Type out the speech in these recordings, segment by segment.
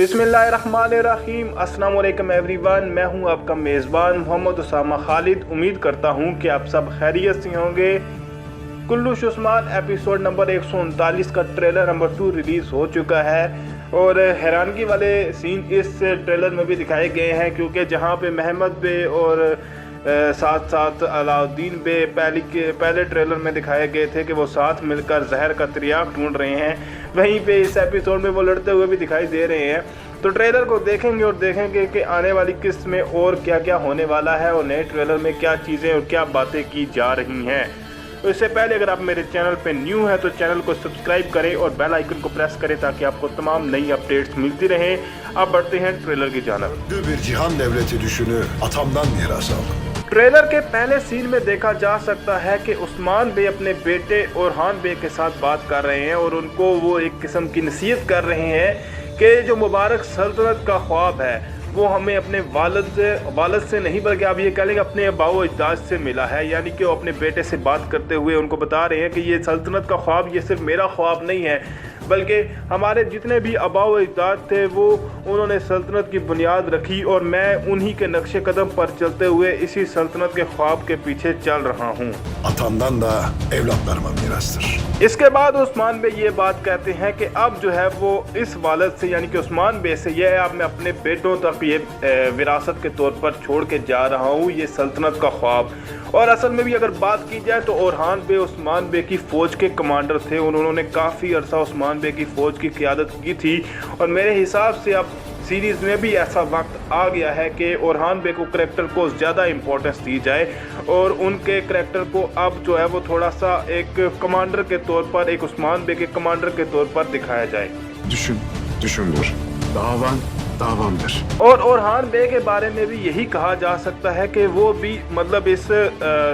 बिस्मिल्लाहिर्रहमानिर्रहीम। अस्सलाम वालेकुम एवरीवन, मैं हूं आपका मेज़बान मोहम्मद उसामा खालिद। उम्मीद करता हूं कि आप सब खैरियत से होंगे। कुल्लू शुस्मान एपिसोड नंबर 139 का ट्रेलर नंबर 2 रिलीज़ हो चुका है और हैरानगी वाले सीन इस ट्रेलर में भी दिखाए गए हैं, क्योंकि जहां पे महमद बे और साथ साथ अलाउद्दीन बे पहले ट्रेलर में दिखाए गए थे कि वो साथ मिलकर जहर का तिर्याक ढूंढ रहे हैं, वहीं पे इस एपिसोड में वो लड़ते हुए भी दिखाई दे रहे हैं। तो ट्रेलर को देखेंगे और देखेंगे कि आने वाली किस्त में और क्या क्या होने वाला है और नए ट्रेलर में क्या चीज़ें और क्या बातें की जा रही हैं। तो इससे पहले अगर आप मेरे चैनल पे न्यू हैं तो चैनल को सब्सक्राइब करें और बेल आइकन को प्रेस करें ताकि आपको तमाम नई अपडेट्स मिलती रहें। अब बढ़ते हैं ट्रेलर की जानिब। Bir cihan devleti düşünü atamdan miras aldım. Trailer के पहले सीन में देखा जा सकता है कि उस्मान बे अपने बेटे ओरहान बे के साथ बात कर रहे हैं और उनको वो एक किस्म की नसीहत कर रहे हैं कि जो मुबारक सल्तनत का ख्वाब है वो हमें अपने वालिद से नहीं बल्कि आप ये कह लेंगे अपने अबाओ अजदाद से मिला है। यानी कि वो अपने बेटे से बात करते हुए उनको बता रहे हैं कि ये सल्तनत का ख्वाब ये सिर्फ मेरा ख्वाब नहीं है, बल्कि हमारे जितने भी आबाओ अजदाद थे वो उन्होंने सल्तनत की बुनियाद रखी और मैं उन्हीं के नक्शे कदम पर चलते हुए इसी सल्तनत के ख्वाब के पीछे चल रहा हूँ। Atamdan da evlatlarıma mirastır. इसके बाद उस्मान बे ये बात कहते हैं कि अब जो है वो इस वालिद से यानी कि उस्मान बे से ये अब मैं अपने बेटों तक ये विरासत के तौर पर छोड़ के जा रहा हूँ, ये सल्तनत का ख्वाब। और असल में भी अगर बात की जाए तो ओरहान बे उस्मान बे की फ़ौज के कमांडर थे, उन्होंने काफ़ी अरसा उस्मान बे की फ़ौज की क़ियादत की थी और मेरे हिसाब से अब सीरीज़ में भी ऐसा वक्त आ गया है कि ओरहान बे को करैक्टर को ज़्यादा इम्पोर्टेंस दी जाए और उनके करैक्टर को अब जो है वो थोड़ा सा एक कमांडर के तौर पर, एक उस्मान बे के कमांडर के तौर पर दिखाया जाए। Düşündür. Davandır. और ओरहान बे के बारे में भी यही कहा जा सकता है कि वो भी मतलब इस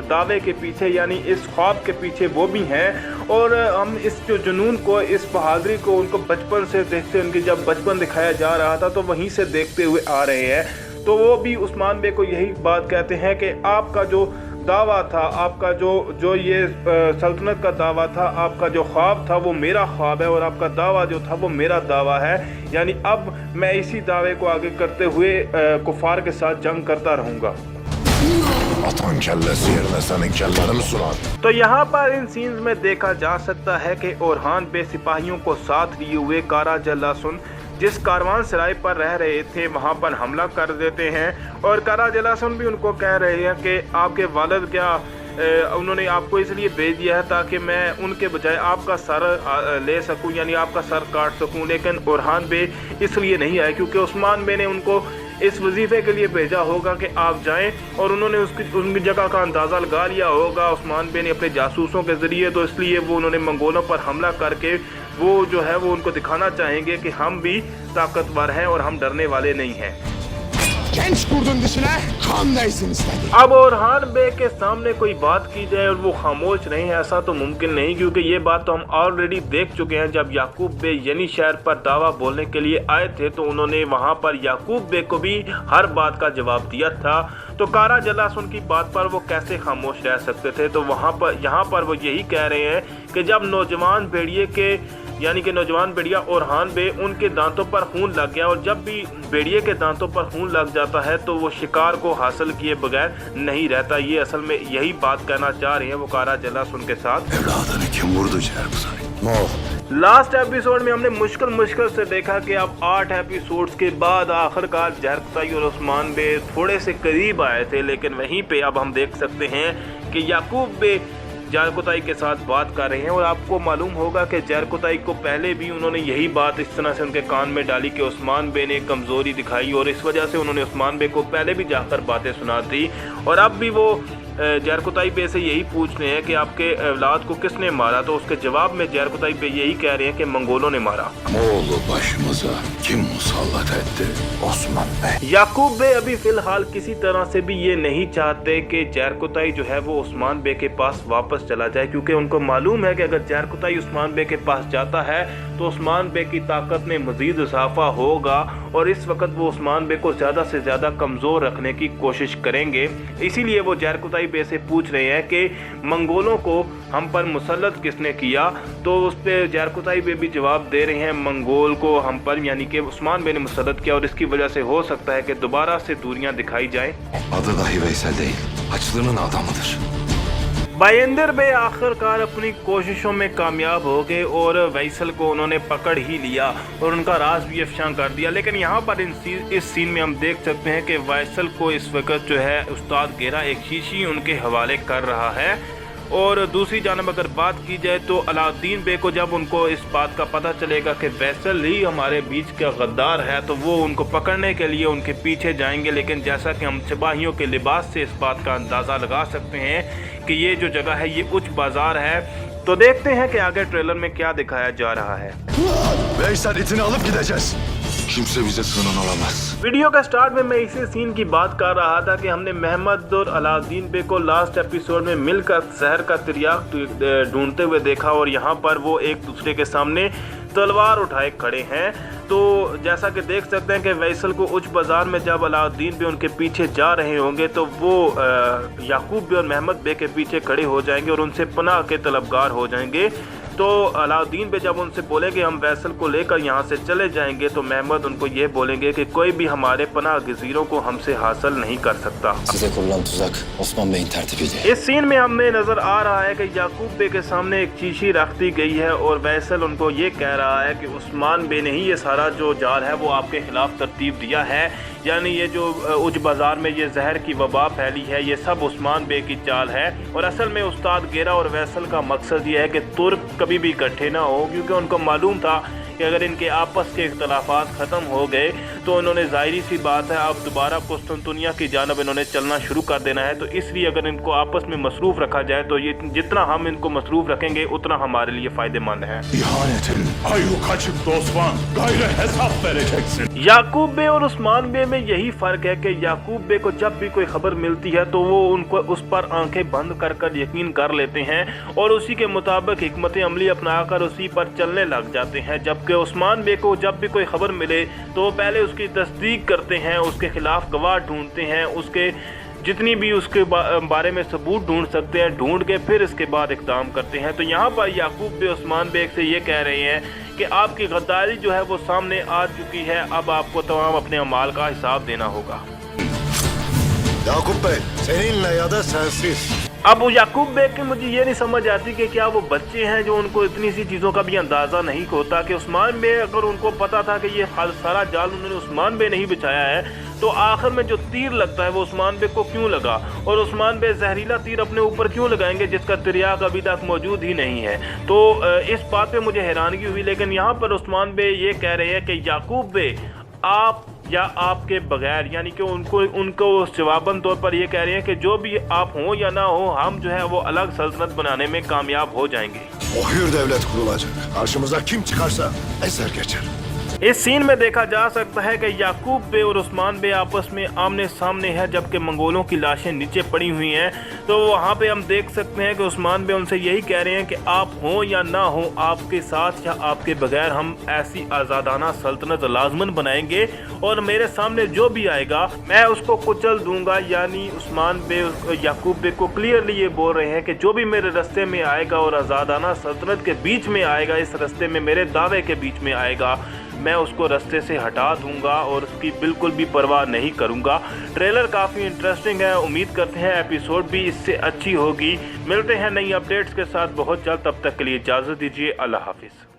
दावे के पीछे यानी इस ख्वाब के पीछे वो भी हैं और हम इस जो जुनून को, इस बहादुरी को उनको बचपन से देखते, उनकी जब बचपन दिखाया जा रहा था तो वहीं से देखते हुए आ रहे हैं। तो वो भी उस्मान बे को यही बात कहते हैं कि आपका जो दावा था, आपका जो ये सल्तनत का दावा था, आपका जो ख्वाब था वो मेरा ख्वाब है और आपका दावा जो था वो मेरा दावा है। यानी अब मैं इसी दावे को आगे करते हुए कुफार के साथ जंग करता रहूँगा। Atan kellesi yerine senin kellerini sunar. तो यहाँ पर इन सीन्स में देखा जा सकता है कि ओरहान बे सिपाहियों को साथ लिए हुए कारा जलासुन जिस कारवान सराय पर रह रहे थे वहाँ पर हमला कर देते हैं और कारा जलासुन भी उनको कह रहे हैं कि आपके वालिद क्या उन्होंने आपको इसलिए भेज दिया है ताकि मैं उनके बजाय आपका सर ले सकूं, यानी आपका सर काट सकूं। लेकिन ओरहान बे इसलिए नहीं आए क्योंकि उस्मान बे ने उनको इस वजीफे के लिए भेजा होगा कि आप जाएं और उन्होंने उनकी जगह का अंदाज़ा लगा लिया होगा उस्मान बे ने अपने जासूसों के ज़रिए। तो इसलिए वो उन्होंने मंगोलों पर हमला करके वो जो है वो उनको दिखाना चाहेंगे कि हम भी ताकतवर हैं और हम डरने वाले नहीं हैं। Genç kurdun dışına kan değsin istedi. अब ओरहान बे के सामने कोई बात की जाए और वो खामोश नहीं है, ऐसा तो मुमकिन नहीं, क्योंकि ये बात तो हम ऑलरेडी देख चुके हैं। जब याकूब बे यनी शहर पर दावा बोलने के लिए आए थे तो उन्होंने वहाँ पर याकूब बे को भी हर बात का जवाब दिया था। तो कारा जलासुन की बात पर वो कैसे खामोश रह सकते थे। तो यहाँ पर वो यही कह रहे हैं कि जब नौजवान भेड़िए के यानी कि नौजवान भेड़िया ओरहान बे उनके दांतों पर खून लग गया और जब भी भेड़िए के दांतों पर खून लग जाता है तो वो शिकार को हासिल किए बगैर नहीं रहता। ये असल में यही बात कहना चाह रहे हैं वो कारा जलासुन के साथ। Evladını kim vurdu Cerkutay? Ne oldu? Last episode में हमने मुश्किल से देखा कि अब 8 एपिसोड्स के बाद आखिरकार जरकुताई और उस्मान बे थोड़े से करीब आए थे, लेकिन वहीं पे अब हम देख सकते हैं कि याकूब बे जरकुताई के साथ बात कर रहे हैं और आपको मालूम होगा कि जरकुताई को पहले भी उन्होंने यही बात इस तरह से उनके कान में डाली कि उस्मान बे ने कमज़ोरी दिखाई और इस वजह से उन्होंने उस्मान बे को पहले भी जाकर बातें सुना दी। और अब भी वो जरकुताई बे से यही पूछ रहे हैं कि आपके औलाद को किसने मारा। तो उसके जवाब में जरकुताई बे यही कह रहे हैं कि मंगोलों ने मारा। Moğolu başımıza kim musallat etti? Osman Bey. याकूब बे अभी फ़िलहाल किसी तरह से भी ये नहीं चाहते कि जरकुताई जो है वो उस्मान बे के पास वापस चला जाए, क्योंकि उनको मालूम है कि अगर जरकुताई उस्मान बे के पास जाता है तो उस्मान बे की ताकत में मज़ीद इजाफा होगा और इस वक्त वो उस्मान बे को ज़्यादा से ज़्यादा कमज़ोर रखने की कोशिश करेंगे। इसीलिए वो ज़हरकुताई बे से पूछ रहे हैं कि मंगोलों को हम पर मुसल्लत किसने किया, तो उस पर ज़हरकुताई बे भी जवाब दे रहे हैं मंगोल को हम पर यानी कि उस्मान बे ने मुसल्लत किया और इसकी वजह से हो सकता है कि दोबारा से दूरियां दिखाई जाएं। Adı dahi Veysel değil. Haçlı'nın adamıdır. बायेंदर बे आखिरकार अपनी कोशिशों में कामयाब हो गए और वैसल को उन्होंने पकड़ ही लिया और उनका राज भी अफशां कर दिया। लेकिन यहाँ पर इस सीन में हम देख सकते हैं कि वैसल को इस वक्त जो है उस्ताद गेरा एक शीशी उनके हवाले कर रहा है। और दूसरी जानब अगर बात की जाए तो अलाउद्दीन बे को जब उनको इस बात का पता चलेगा कि वैसल ही हमारे बीच का गद्दार है तो वो उनको पकड़ने के लिए उनके पीछे जाएंगे। लेकिन जैसा कि हम सिपाहियों के लिबास से इस बात का अंदाज़ा लगा सकते हैं कि ये जो जगह है ये उच्च बाज़ार है। तो देखते हैं कि आगे ट्रेलर में क्या दिखाया जा रहा है। Veysel itini alıp gideceğiz. Kimse bize sığınan olamaz. Video का स्टार्ट में मैं इसी सीन की बात कर रहा था कि हमने महमद और अलाउद्दीन बे को लास्ट एपिसोड में मिलकर शहर का तिर्याक ढूंढते हुए देखा और यहाँ पर वो एक दूसरे के सामने तलवार उठाए खड़े हैं। तो जैसा कि देख सकते हैं कि वैसल को उच्च बाज़ार में जब अलाउद्दीन बे उनके पीछे जा रहे होंगे तो वो याकूब बे और महमद बे के पीछे खड़े हो जाएंगे और उनसे पनाह के तलबगार हो जाएंगे। तो अलाउद्दीन बे जब उनसे बोलेंगे हम वैसल को लेकर यहाँ से चले जाएंगे तो महमद उनको ये बोलेंगे कि कोई भी हमारे पनाह गज़ीरों को हमसे हासिल नहीं कर सकता। Size kurulan tuzak Osman Bey'in tertibiydi. इस सीन में हमें नज़र आ रहा है कि याकूब बे के सामने एक शीशी रख दी गई है और वैसल उनको ये कह रहा है कि उस्मान बे ने ही ये सारा जो जाल है वो आपके खिलाफ तरतीब दिया है। यानी ये जो उच्च बाज़ार में ये जहर की वबा फैली है ये सब उस्मान बे की चाल है। और असल में उस्ताद गेरा और वैसल का मकसद ये है कि तुर्क कभी भी इकट्ठे ना हो, क्योंकि उनको मालूम था कि अगर इनके आपस के इख्तलाफात ख़त्म हो गए तो इन्होंने ज़ाहिरी सी बात है अब दोबारा कुस्तुनतुनिया की जानब इन्होंने चलना शुरू कर देना है। तो इसलिए अगर इनको आपस में मसरूफ़ रखा जाए तो ये जितना हम इनको मसरूफ़ रखेंगे उतना हमारे लिए फ़ायदेमंद है। İhanetin ayyuka çıktı Osman. Gayrı hesap vereceksin. याकूब बे और उस्मान बे में यही फ़र्क है कि याकूब बे को जब भी कोई ख़बर मिलती है तो वो उनको उस पर आंखें बंद कर यकीन कर लेते हैं और उसी के मुताबिक हिकमत अमली अपनाकर उसी पर चलने लग जाते हैं। जबकि उस्मान बे को जब भी कोई ख़बर मिले तो वो पहले उसकी तस्दीक करते हैं, उसके ख़िलाफ़ गवाह ढूंढते हैं, उसके जितनी भी उसके बारे में सबूत ढूंढ सकते हैं ढूंढ के फिर इसके बाद इक़दाम करते हैं। तो यहाँ पर याकूब बे उस्मान बे से ये कह रहे हैं कि आपकी गद्दारी जो है वो सामने आ चुकी है, अब आपको तमाम अपने अमाल का हिसाब देना होगा। Yakup Bey, seninle ya da sensiz. अब वो याकूब बे की मुझे ये नहीं समझ आती कि क्या वो बच्चे हैं जो उनको इतनी सी चीज़ों का भी अंदाज़ा नहीं होता कि उस्मान बे अगर उनको पता था कि ये सारा जाल उन्होंने उस्मान बे नहीं बिछाया है तो आखिर में जो तीर लगता है वो उस्मान बे को क्यों लगा और उस्मान बे जहरीला तीर अपने ऊपर क्यों लगाएंगे जिसका तिर्याक अभी तक मौजूद ही नहीं है। तो इस बात पे मुझे हैरानगी हुई। लेकिन यहाँ पर उस्मान बे ये कह रहे हैं कि याकूब बे आप या आपके बगैर यानी कि उनको जवाबन तौर पर ये कह रहे हैं कि जो भी आप हों या ना हो हम जो है वो अलग सल्तनत बनाने में कामयाब हो जाएंगे। O hür devlet kurulacak. Karşımıza kim çıkarsa ezer geçer. इस सीन में देखा जा सकता है कि याकूब बे और उस्मान बे आपस में आमने सामने है जबकि मंगोलों की लाशें नीचे पड़ी हुई हैं। तो वहाँ पे हम देख सकते हैं कि उस्मान बे उनसे यही कह रहे हैं कि आप हों या ना हो आपके साथ या आपके बगैर हम ऐसी आज़ादाना सल्तनत लाजमन बनाएंगे और मेरे सामने जो भी आएगा मैं उसको कुचल दूंगा। यानी उस्मान बे याकूब बे को क्लियरली ये बोल रहे हैं कि जो भी मेरे रास्ते में आएगा और आज़ादाना सल्तनत के बीच में आएगा, इस रास्ते में मेरे दावे के बीच में आएगा, मैं उसको रास्ते से हटा दूंगा और उसकी बिल्कुल भी परवाह नहीं करूंगा। ट्रेलर काफ़ी इंटरेस्टिंग है, उम्मीद करते हैं एपिसोड भी इससे अच्छी होगी। मिलते हैं नई अपडेट्स के साथ बहुत जल्द, तब तक के लिए इजाज़त दीजिए। अल्लाह हाफिज़।